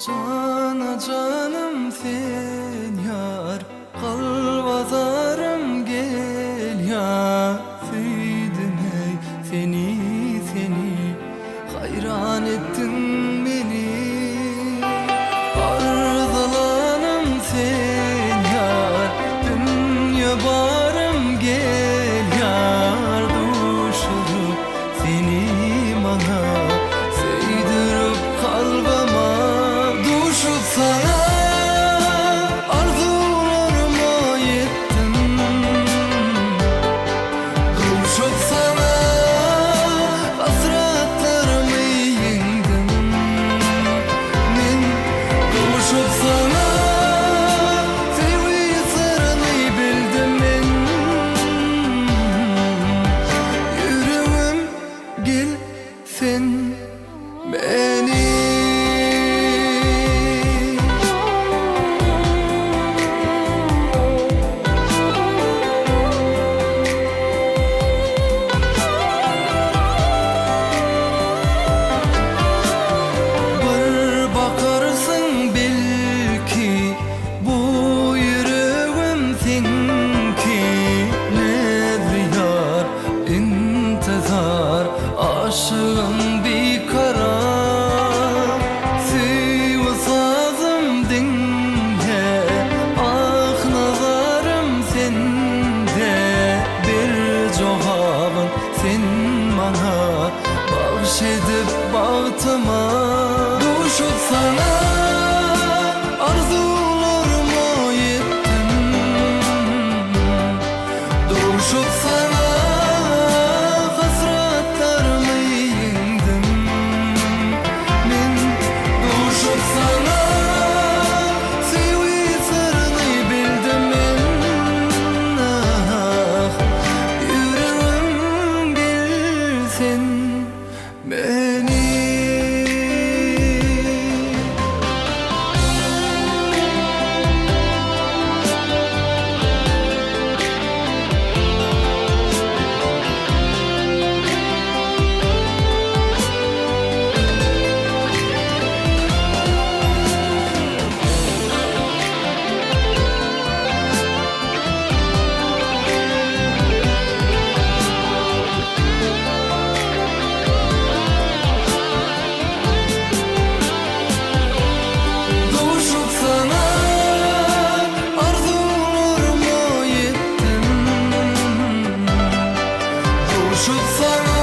Cana canım sen yar, kalvazarım gel ya. Sevdim ey seni, hayran ettin beni. Arzulanım sen yar, dünya barım gel yar. Düşürüp seni bana, sevdirip kalbama. Düşüp sana arzularıma yettim. Düşüp sana hasretlerimi yendim. Men düşüp sana sevgi sırrını bildim men. Yüreğim gel sen beni. Aşığım bir karar, sivasazım dinle. Ah nazarım sende, bir cevabın sen bana. Bahşedip bağtıma, düşüp sana arzularıma yettim. Düşüp sana beni. Düşüp sana